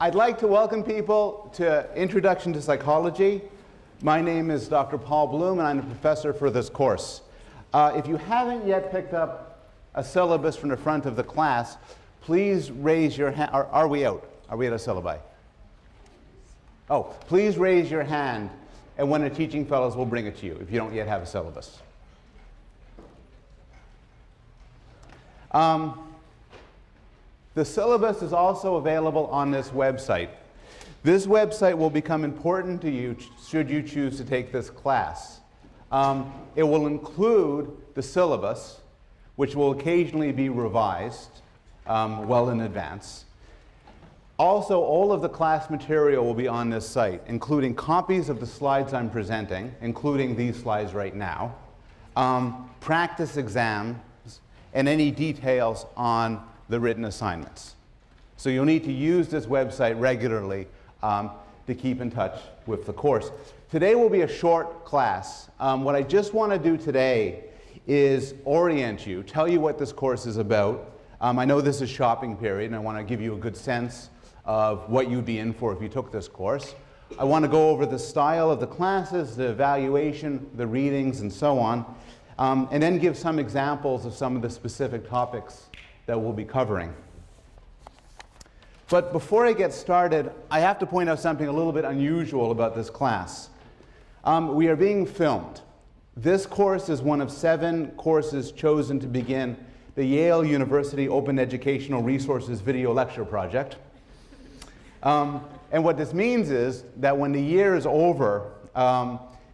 I'd like to welcome people to Introduction to Psychology. My name is Dr. Paul Blume, and I'm the professor for this course. If you haven't yet picked up a syllabus from the front of the class, please raise your hand. Are we out? Are we at a syllabi? Oh, please raise your hand, and one of the teaching fellows will bring it to you if you don't yet have a syllabus. The syllabus is also available on this website. This website will become important to you should you choose to take this class. It will include the syllabus, which will occasionally be revised well in advance. Also, all of the class material will be on this site, including copies of the slides I'm presenting, including these slides right now, practice exams, and any details on the written assignments. So you'll need to use this website regularly to keep in touch with the course. Today will be a short class. What I just want to do today is orient you, tell you what this course is about. I know this is shopping period, and I want to give you a good sense of what you'd be in for if you took this course. I want to go over the style of the classes, the evaluation, the readings, and so on, and then give some examples of some of the specific topics that we'll be covering. But before I get started, I have to point out something a little bit unusual about this class. We are being filmed. This course is one of 7 courses chosen to begin the Yale University Open Educational Resources Video Lecture Project. And what this means is that when the year is over,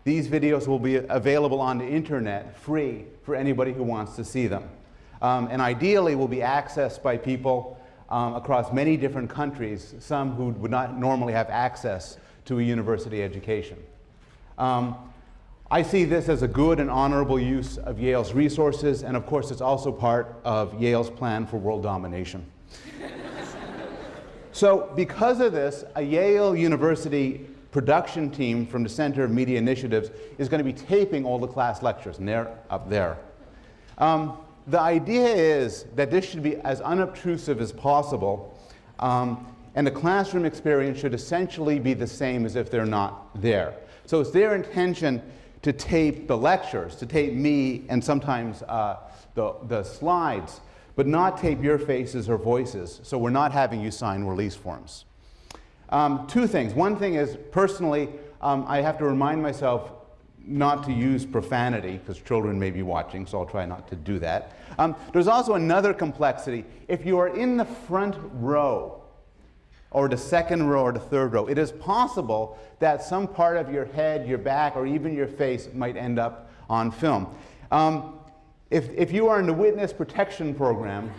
these videos will be available on the internet free for anybody who wants to see them. And ideally will be accessed by people across many different countries, some who would not normally have access to a university education. I see this as a good and honorable use of Yale's resources, and of course it's also part of Yale's plan for world domination. So because of this, a Yale University production team from the Center of Media Initiatives is going to be taping all the class lectures, and they're up there. The idea is that this should be as unobtrusive as possible, and the classroom experience should essentially be the same as if they're not there. So it's their intention to tape the lectures, to tape me and sometimes the slides, but not tape your faces or voices, so we're not having you sign release forms. 2 things. One thing is, personally, I have to remind myself not to use profanity, because children may be watching, so I'll try not to do that. There's also another complexity. If you are in the front row, or the second row, or the third row, it is possible that some part of your head, your back, or even your face might end up on film. If you are in the witness protection program,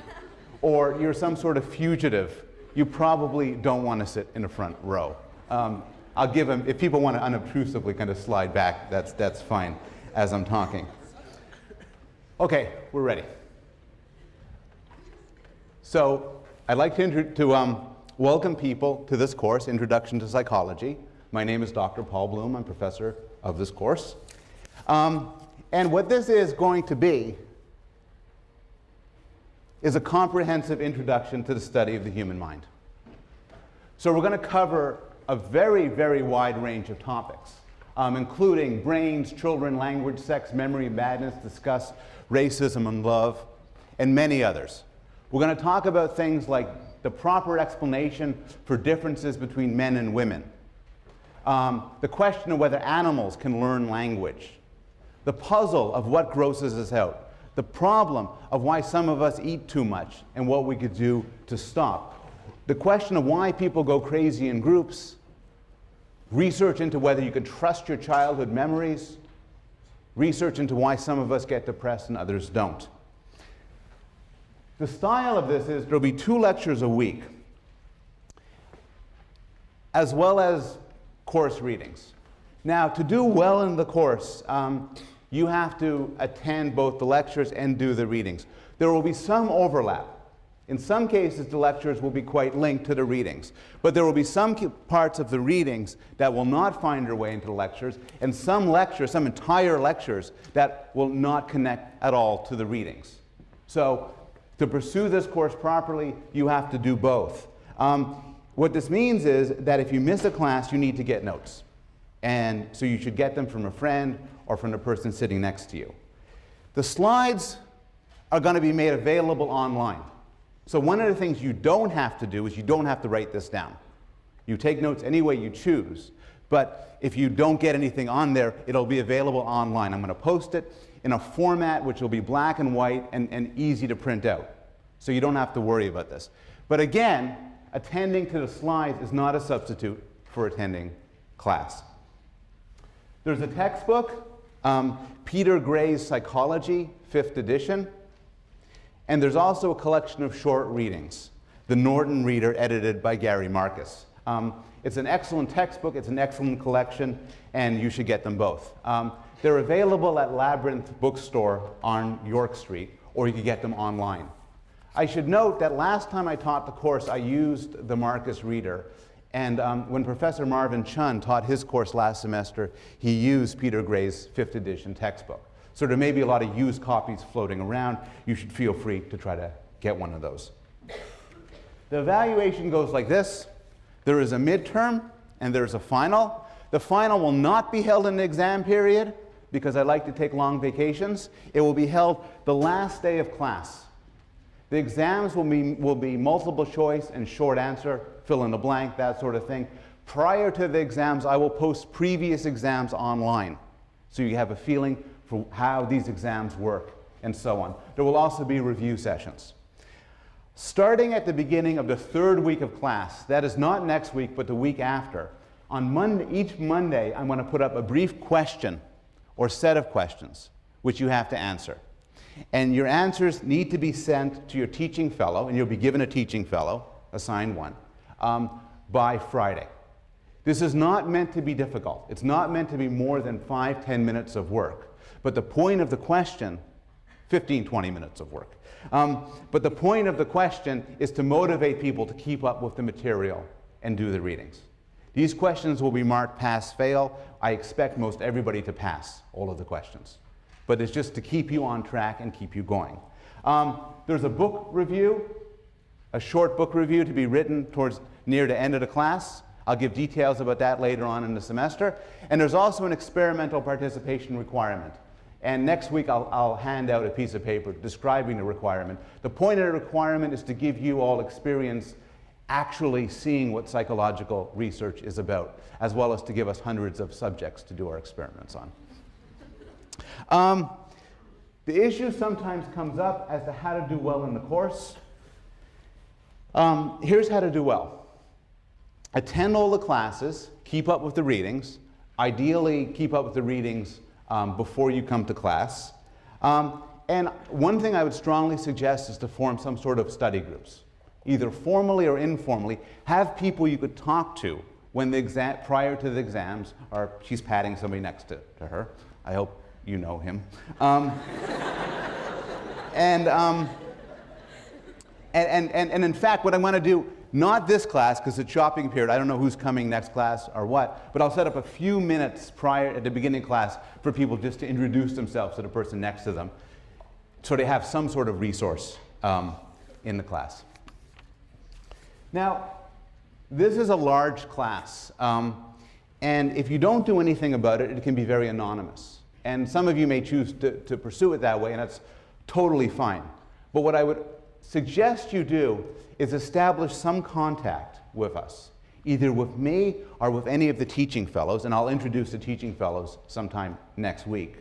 or you're some sort of fugitive, you probably don't want to sit in the front row. I'll give them, if people want to unobtrusively kind of slide back, that's fine as I'm talking. Okay, we're ready. So I'd like to welcome people to this course, Introduction to Psychology. My name is Dr. Paul Blume. I'm professor of this course. And what this is going to be is a comprehensive introduction to the study of the human mind. So we're going to cover a very, very wide range of topics, including brains, children, language, sex, memory, madness, discuss racism and love, and many others. We're going to talk about things like the proper explanation for differences between men and women, the question of whether animals can learn language, the puzzle of what grosses us out, the problem of why some of us eat too much and what we could do to stop, the question of why people go crazy in groups, research into whether you can trust your childhood memories, research into why some of us get depressed and others don't. The style of this is there'll be 2 lectures a week, as well as course readings. Now, to do well in the course, you have to attend both the lectures and do the readings. There will be some overlap. In some cases, the lectures will be quite linked to the readings. But there will be some parts of the readings that will not find their way into the lectures, and some lectures, some entire lectures, that will not connect at all to the readings. So to pursue this course properly, you have to do both. What this means is that if you miss a class, you need to get notes. And so you should get them from a friend or from the person sitting next to you. The slides are going to be made available online. So one of the things you don't have to do is you don't have to write this down. You take notes any way you choose. But if you don't get anything on there, it'll be available online. I'm going to post it in a format which will be black and white and easy to print out. So you don't have to worry about this. But again, attending to the slides is not a substitute for attending class. There's a textbook, Peter Gray's Psychology, 5th edition. And there's also a collection of short readings, The Norton Reader, edited by Gary Marcus. It's an excellent textbook, it's an excellent collection, and you should get them both. They're available at Labyrinth Bookstore on York Street, or you can get them online. I should note that last time I taught the course, I used the Marcus Reader, and when Professor Marvin Chun taught his course last semester, he used Peter Gray's 5th edition textbook. So there may be a lot of used copies floating around. You should feel free to try to get one of those. The evaluation goes like this. There is a midterm and there's a final. The final will not be held in the exam period because I like to take long vacations. It will be held the last day of class. The exams will be multiple choice and short answer, fill in the blank, that sort of thing. Prior to the exams, I will post previous exams online so you have a feeling for how these exams work and so on. There will also be review sessions. Starting at the beginning of the 3rd week of class, that is not next week but the week after, on Monday, each Monday I'm going to put up a brief question or set of questions which you have to answer. And your answers need to be sent to your teaching fellow, and you'll be given a teaching fellow, assigned one, by Friday. This is not meant to be difficult. It's not meant to be more than 5-10 minutes of work. But the point of the question, 15-20 minutes of work. But the point of the question is to motivate people to keep up with the material and do the readings. These questions will be marked pass-fail. I expect most everybody to pass all of the questions. But it's just to keep you on track and keep you going. There's a book review, a short book review to be written towards near the end of the class. I'll give details about that later on in the semester. And there's also an experimental participation requirement. And next week I'll hand out a piece of paper describing the requirement. The point of the requirement is to give you all experience actually seeing what psychological research is about, as well as to give us hundreds of subjects to do our experiments on. The issue sometimes comes up as to how to do well in the course. Here's how to do well. Attend all the classes, keep up with the readings, ideally keep up with the readings before you come to class. And one thing I would strongly suggest is to form some sort of study groups, either formally or informally. Have people you could talk to when the prior to the exams, or she's patting somebody next to her. I hope you know him. And in fact, what I'm going to do, not this class, because it's shopping period, I don't know who's coming next class or what, but I'll set up a few minutes prior at the beginning of class for people just to introduce themselves to the person next to them, so they have some sort of resource in the class. Now, this is a large class, and if you don't do anything about it, it can be very anonymous. And some of you may choose to pursue it that way, and that's totally fine. But what I would suggest you do is establish some contact with us, either with me or with any of the teaching fellows, and I'll introduce the teaching fellows sometime next week.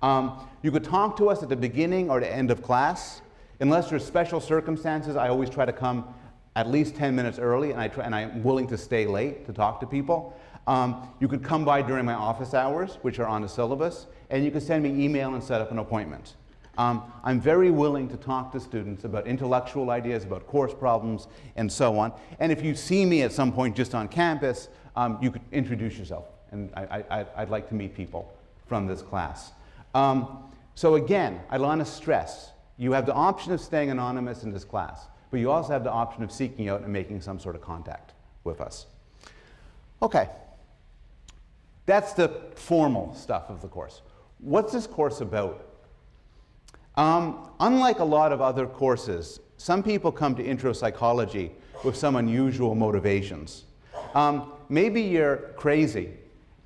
You could talk to us at the beginning or the end of class. Unless there's special circumstances, I always try to come at least 10 minutes early, and I'm willing to stay late to talk to people. You could come by during my office hours, which are on the syllabus, and you could send me email and set up an appointment. I'm very willing to talk to students about intellectual ideas, about course problems, and so on. And if you see me at some point just on campus, you could introduce yourself. And I'd like to meet people from this class. So again, I want to stress, you have the option of staying anonymous in this class, but you also have the option of seeking out and making some sort of contact with us. Okay. That's the formal stuff of the course. What's this course about? Unlike a lot of other courses, some people come to intro psychology with some unusual motivations. Maybe you're crazy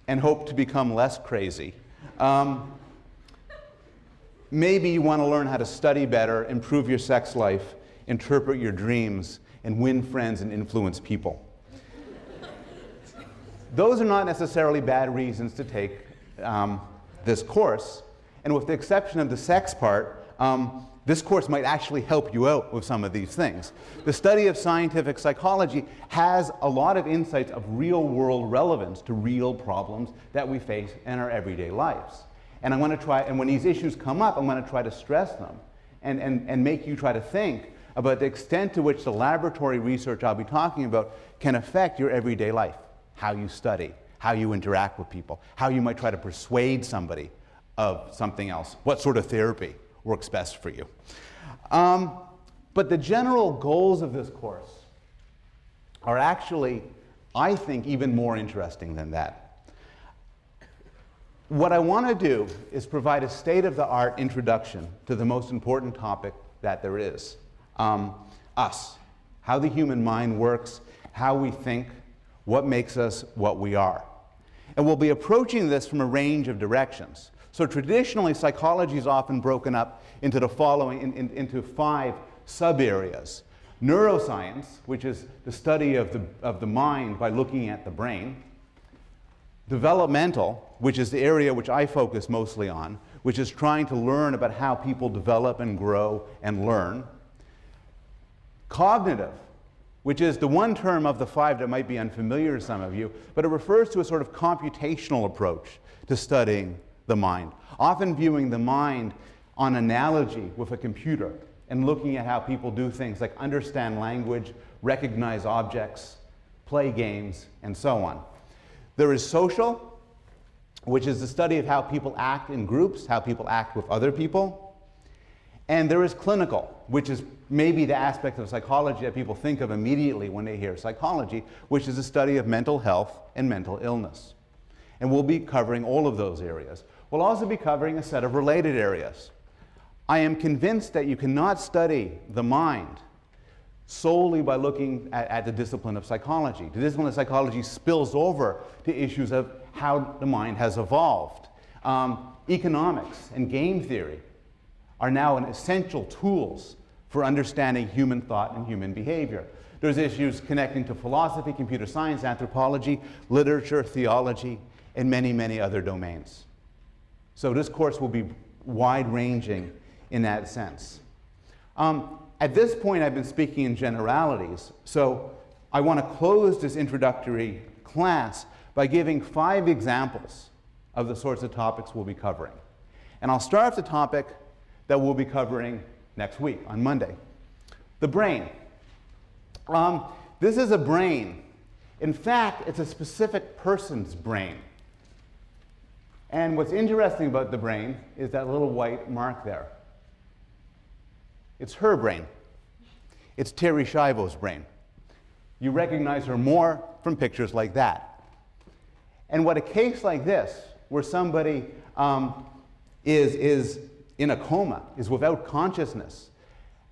and hope to become less crazy. Maybe you want to learn how to study better, improve your sex life, interpret your dreams, and win friends and influence people. Those are not necessarily bad reasons to take this course. And with the exception of the sex part, this course might actually help you out with some of these things. The study of scientific psychology has a lot of insights of real-world relevance to real problems that we face in our everyday lives. And I'm going to try, and when these issues come up, I'm going to try to stress them and make you try to think about the extent to which the laboratory research I'll be talking about can affect your everyday life. How you study, how you interact with people, how you might try to persuade somebody of something else, what sort of therapy works best for you. But the general goals of this course are actually, I think, even more interesting than that. What I want to do is provide a state-of-the-art introduction to the most important topic that there is, us, how the human mind works, how we think, what makes us what we are. And we'll be approaching this from a range of directions. So traditionally, psychology is often broken up into the following, into 5 sub-areas. Neuroscience, which is the study of the mind by looking at the brain. Developmental, which is the area which I focus mostly on, which is trying to learn about how people develop and grow and learn. Cognitive, which is the one term of the 5 that might be unfamiliar to some of you, but it refers to a sort of computational approach to studying the mind, often viewing the mind on analogy with a computer and looking at how people do things like understand language, recognize objects, play games, and so on. There is social, which is the study of how people act in groups, how people act with other people. And there is clinical, which is maybe the aspect of psychology that people think of immediately when they hear psychology, which is the study of mental health and mental illness. And we'll be covering all of those areas. We'll also be covering a set of related areas. I am convinced that you cannot study the mind solely by looking at the discipline of psychology. The discipline of psychology spills over to issues of how the mind has evolved. Economics and game theory are now essential tools for understanding human thought and human behavior. There's issues connecting to philosophy, computer science, anthropology, literature, theology, and many, many other domains. So this course will be wide-ranging in that sense. At this point, I've been speaking in generalities, so I want to close this introductory class by giving 5 examples of the sorts of topics we'll be covering. And I'll start with the topic that we'll be covering next week, on Monday. The brain. This is a brain. In fact, it's a specific person's brain. And what's interesting about the brain is that little white mark there. It's her brain. It's Terry Schiavo's brain. You recognize her more from pictures like that. And what a case like this, where somebody is in a coma, is without consciousness,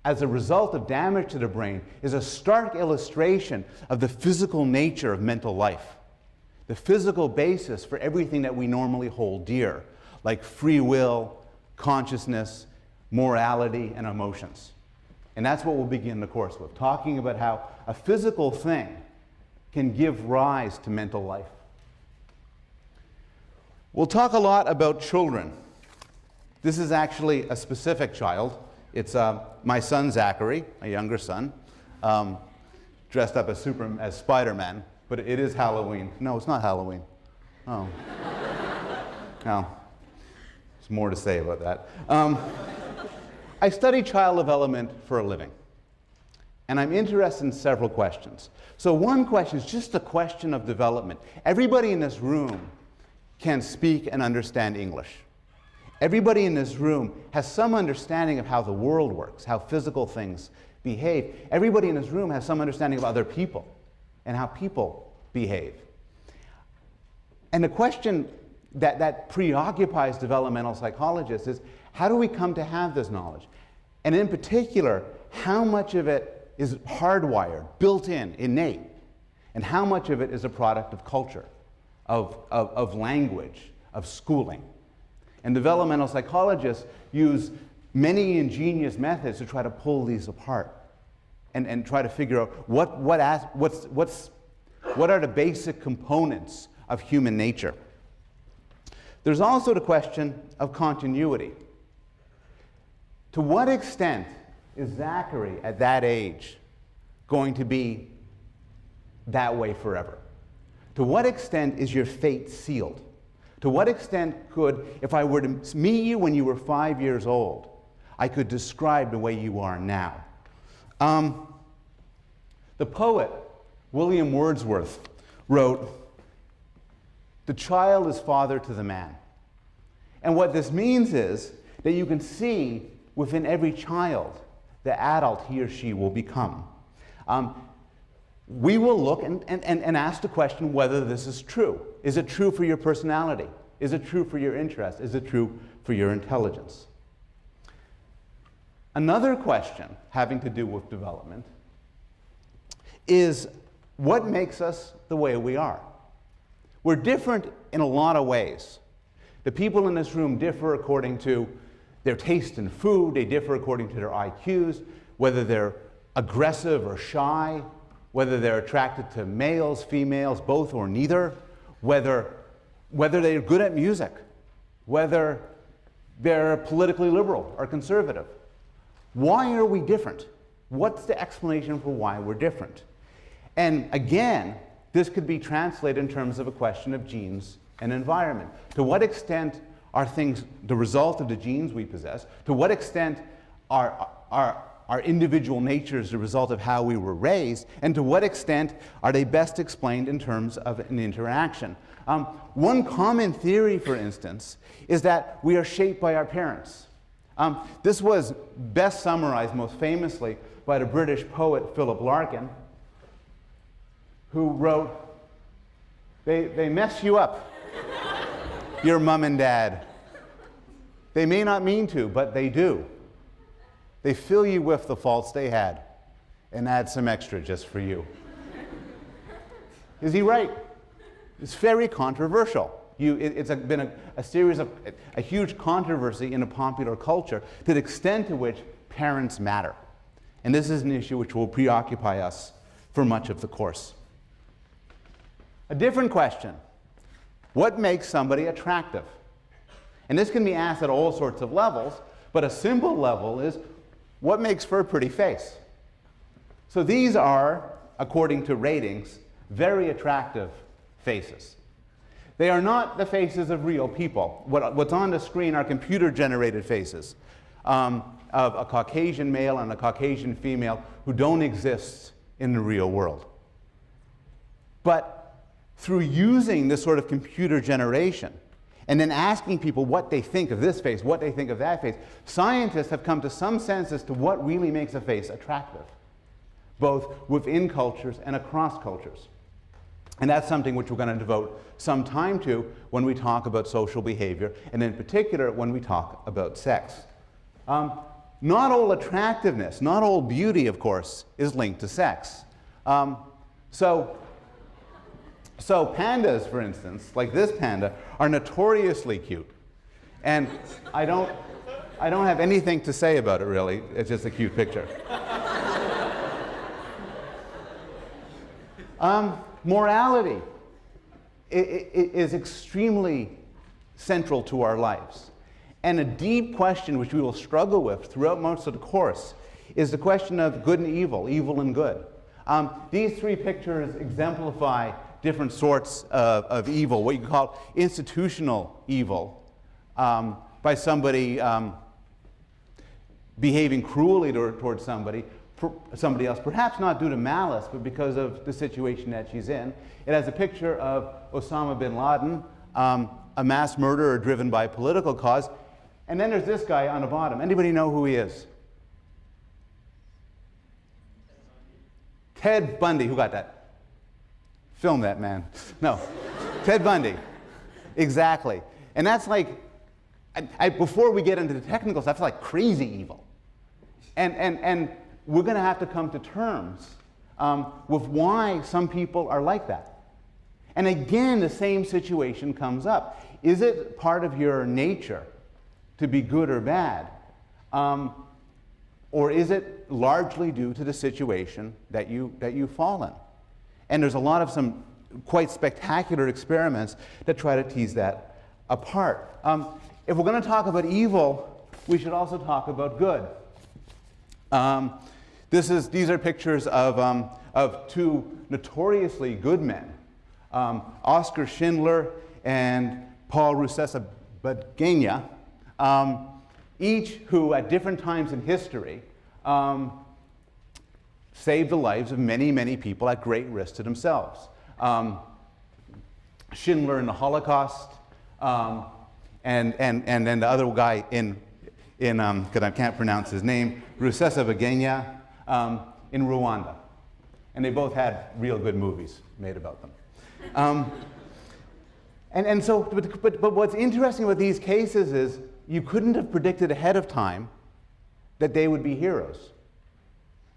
as a result of damage to the brain, is a stark illustration of the physical nature of mental life, the physical basis for everything that we normally hold dear, like free will, consciousness, morality, and emotions. And that's what we'll begin the course with, talking about how a physical thing can give rise to mental life. We'll talk a lot about children. This is actually a specific child. It's my son, Zachary, a younger son, dressed up as Spider-Man, but it is Halloween. No, it's not Halloween. Oh. No. There's more to say about that. I study child development for a living, and I'm interested in several questions. So one question is just a question of development. Everybody in this room can speak and understand English. Everybody in this room has some understanding of how the world works, how physical things behave. Everybody in this room has some understanding of other people and how people behave. And the question that preoccupies developmental psychologists is, how do we come to have this knowledge? And in particular, how much of it is hardwired, built in, innate, and how much of it is a product of culture, of language, of schooling. And developmental psychologists use many ingenious methods to try to pull these apart and try to figure out what are the basic components of human nature. There's also the question of continuity. To what extent is Zachary at that age going to be that way forever? To what extent is your fate sealed? To what extent could, if I were to meet you when you were 5 years old, I could describe the way you are now? The poet William Wordsworth wrote, "The child is father to the man." And what this means is that you can see within every child the adult he or she will become. We will look and ask the question whether this is true. Is it true for your personality? Is it true for your interest? Is it true for your intelligence? Another question having to do with development is what makes us the way we are? We're different in a lot of ways. The people in this room differ according to their taste in food, they differ according to their IQs, whether they're aggressive or shy, whether they're attracted to males, females, both or neither, whether they're good at music, whether they're politically liberal or conservative. Why are we different? What's the explanation for why we're different? And again, this could be translated in terms of a question of genes and environment. To what extent are things the result of the genes we possess? To what extent are our individual natures the result of how we were raised? And to what extent are they best explained in terms of an interaction? One common theory, for instance, is that we are shaped by our parents. This was best summarized most famously by the British poet Philip Larkin, who wrote, they mess you up, your mom and dad. They may not mean to, but they do. They fill you with the faults they had and add some extra just for you. Is he right? It's very controversial. It's been a series of a huge controversy in a popular culture to the extent to which parents matter. And this is an issue which will preoccupy us for much of the course. A different question: what makes somebody attractive? And this can be asked at all sorts of levels, but a simple level is, what makes for a pretty face? So these are, according to ratings, very attractive faces. They are not the faces of real people. What's on the screen are computer-generated faces of a Caucasian male and a Caucasian female who don't exist in the real world. But through using this sort of computer generation and then asking people what they think of this face, what they think of that face, scientists have come to some sense as to what really makes a face attractive, both within cultures and across cultures. And that's something which we're going to devote some time to when we talk about social behavior, and in particular when we talk about sex. Not all attractiveness, not all beauty, of course, is linked to sex. So pandas, for instance, like this panda, are notoriously cute. And I don't have anything to say about it, really. It's just a cute picture. Morality is extremely central to our lives. And a deep question which we will struggle with throughout most of the course is the question of good and evil, evil and good. These three pictures exemplify different sorts of evil, what you call institutional evil, by somebody behaving cruelly towards somebody else, perhaps not due to malice, but because of the situation that she's in. It has a picture of Osama bin Laden, a mass murderer driven by a political cause. And then there's this guy on the bottom. Anybody know who he is? Ted Bundy. Who got that? Film that, man. No. Ted Bundy. Exactly. And that's like, before we get into the technical stuff, that's like crazy evil. And we're going to have to come to terms with why some people are like that. And again, the same situation comes up. Is it part of your nature to be good or bad? Or is it largely due to the situation that you fall in? And there's a lot of some quite spectacular experiments that try to tease that apart. If we're going to talk about evil, we should also talk about good. These are pictures of two notoriously good men, Oskar Schindler and Paul Rusesabagina, each who at different times in history saved the lives of many, many people at great risk to themselves. Schindler in the Holocaust, and then the other guy because I can't pronounce his name, Rusesabagina, in Rwanda. And they both had real good movies made about them. But what's interesting about these cases is you couldn't have predicted ahead of time that they would be heroes.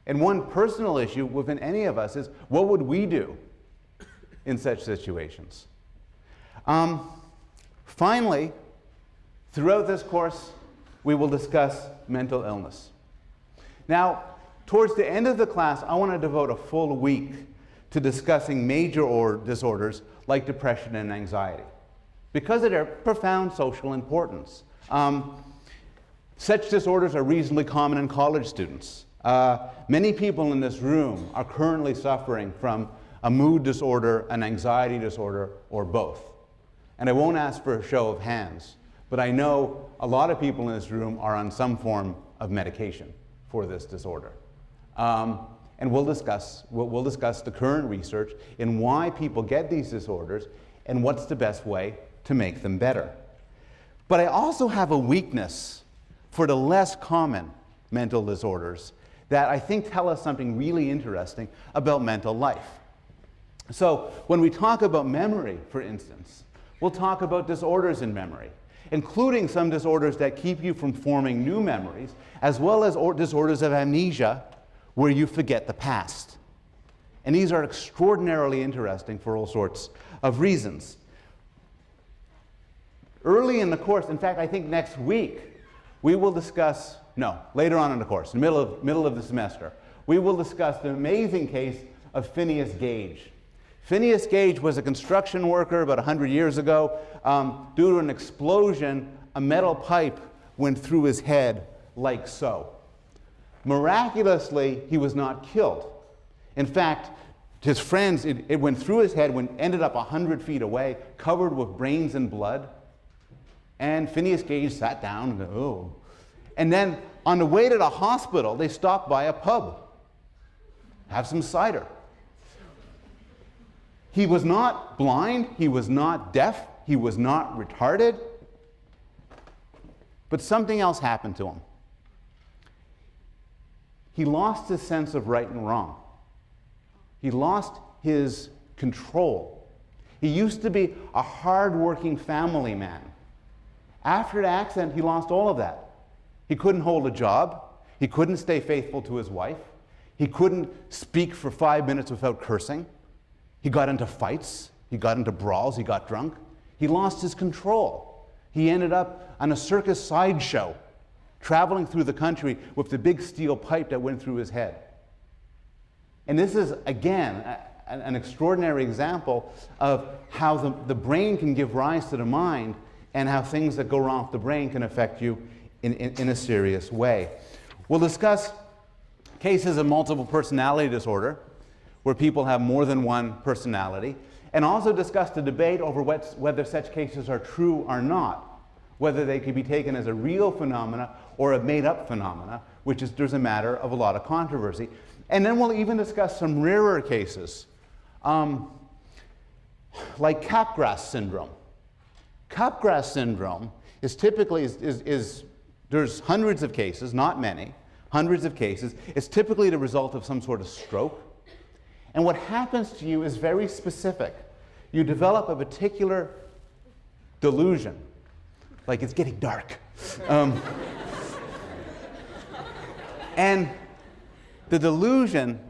And one personal issue within any of us is, what would we do in such situations? Finally, throughout this course, we will discuss mental illness. Now, towards the end of the class, I want to devote a full week to discussing major disorders like depression and anxiety, because of their profound social importance. Such disorders are reasonably common in college students. Many people in this room are currently suffering from a mood disorder, an anxiety disorder, or both. And I won't ask for a show of hands, but I know a lot of people in this room are on some form of medication for this disorder. And we'll discuss the current research in why people get these disorders and what's the best way to make them better. But I also have a weakness for the less common mental disorders that I think tell us something really interesting about mental life. So when we talk about memory, for instance, we'll talk about disorders in memory, including some disorders that keep you from forming new memories, as well as disorders of amnesia, where you forget the past. And these are extraordinarily interesting for all sorts of reasons. Early in the course, in fact, I think next week, we will discuss, no, later on in the course, middle of the semester, we will discuss the amazing case of Phineas Gage. Phineas Gage was a construction worker about 100 years ago. Due to an explosion, a metal pipe went through his head like so. Miraculously, he was not killed. In fact, his friends, it went through his head, ended up 100 feet away, covered with brains and blood. And Phineas Gage sat down and go, oh. And then on the way to the hospital, they stopped by a pub, have some cider. He was not blind, he was not deaf, he was not retarded, but something else happened to him. He lost his sense of right and wrong. He lost his control. He used to be a hard-working family man. After the accident, he lost all of that. He couldn't hold a job. He couldn't stay faithful to his wife. He couldn't speak for 5 minutes without cursing. He got into fights. He got into brawls. He got drunk. He lost his control. He ended up on a circus sideshow, traveling through the country with the big steel pipe that went through his head. And this is, again, an extraordinary example of how the brain can give rise to the mind and how things that go wrong with the brain can affect you in a serious way. We'll discuss cases of multiple personality disorder, where people have more than one personality, and also discuss the debate over whether such cases are true or not, whether they could be taken as a real phenomena or a made-up phenomena, there's a matter of a lot of controversy. And then we'll even discuss some rarer cases, like Capgras syndrome. Capgras syndrome is typically, there's hundreds of cases, not many, hundreds of cases. It's typically the result of some sort of stroke. And what happens to you is very specific. You develop a particular delusion, like it's getting dark. And The delusion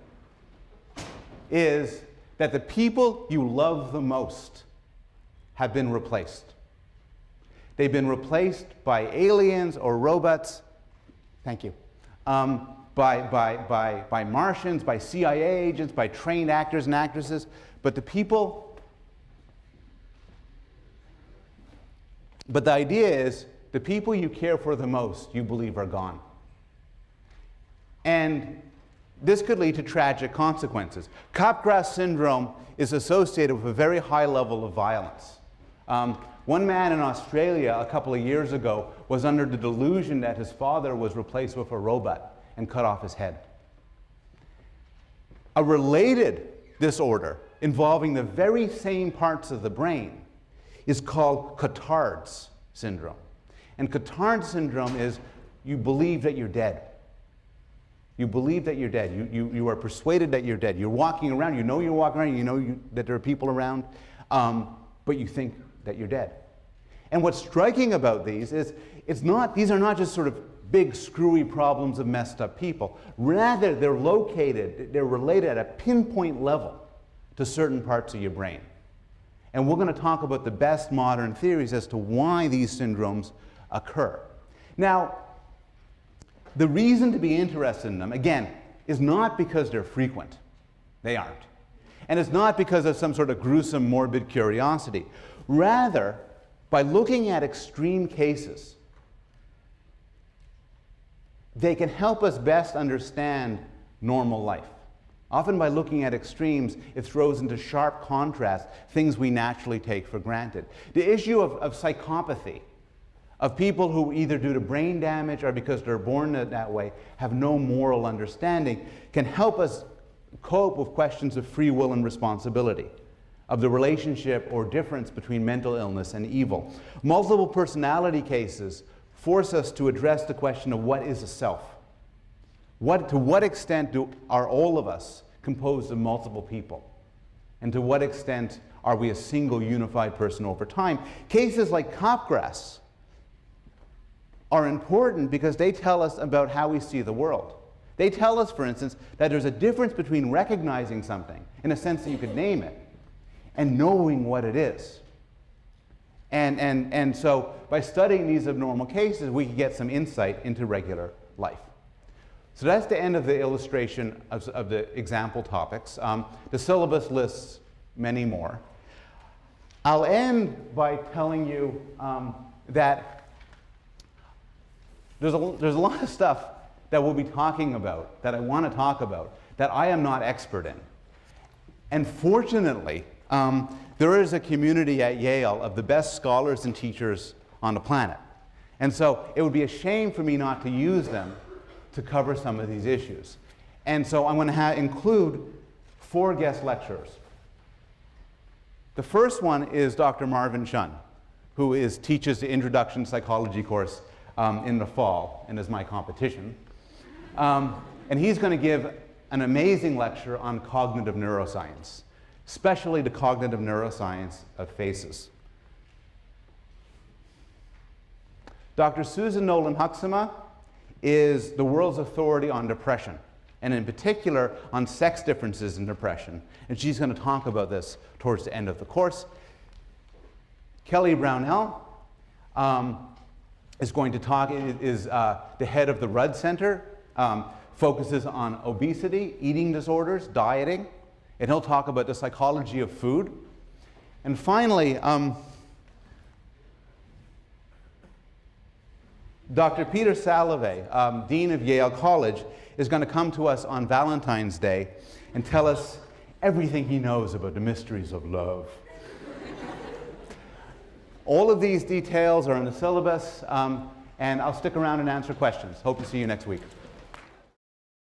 is that the people you love the most have been replaced. They've been replaced by aliens or robots, thank you, by Martians, by CIA agents, by trained actors and actresses, but the idea is the people you care for the most, you believe are gone. And this could lead to tragic consequences. Capgras syndrome is associated with a very high level of violence. One man in Australia a couple of years ago was under the delusion that his father was replaced with a robot and cut off his head. A related disorder involving the very same parts of the brain is called Cotard's syndrome. And Cotard's syndrome is you believe that you're dead. You believe that you're dead. You are persuaded that you're dead. You're walking around, you know you're walking around, you know that there are people around, but you think that you're dead. And what's striking about these is these are not just sort of big screwy problems of messed up people. Rather, they're related at a pinpoint level to certain parts of your brain. And we're going to talk about the best modern theories as to why these syndromes occur. Now, the reason to be interested in them, again, is not because they're frequent. They aren't. And it's not because of some sort of gruesome, morbid curiosity. Rather, by looking at extreme cases, they can help us best understand normal life. Often by looking at extremes, it throws into sharp contrast things we naturally take for granted. The issue of psychopathy, of people who either due to brain damage or because they're born that way have no moral understanding, can help us cope with questions of free will and responsibility, of the relationship or difference between mental illness and evil. Multiple personality cases force us to address the question of what is a self. To what extent are all of us composed of multiple people? And to what extent are we a single unified person over time? Cases like Capgras are important because they tell us about how we see the world. They tell us, for instance, that there's a difference between recognizing something, in a sense that you could name it, and knowing what it is. And so by studying these abnormal cases, we can get some insight into regular life. So that's the end of the illustration of the example topics. The syllabus lists many more. I'll end by telling you that there's a lot of stuff that we'll be talking about, that I want to talk about, that I am not expert in. And fortunately, there is a community at Yale of the best scholars and teachers on the planet. And so it would be a shame for me not to use them to cover some of these issues. And so I'm going to include 4 guest lecturers. The first one is Dr. Marvin Shun, who teaches the Introduction Psychology course in the fall, and is my competition. And he's going to give an amazing lecture on cognitive neuroscience, especially the cognitive neuroscience of faces. Dr. Susan Nolan-Huxema is the world's authority on depression, and in particular on sex differences in depression. And she's going to talk about this towards the end of the course. Kelly Brownell is going to talk, is the head of the Rudd Center, focuses on obesity, eating disorders, dieting, and he'll talk about the psychology of food. And finally, Dr. Peter Salovey, Dean of Yale College, is going to come to us on Valentine's Day and tell us everything he knows about the mysteries of love. All of these details are in the syllabus, and I'll stick around and answer questions. Hope to see you next week.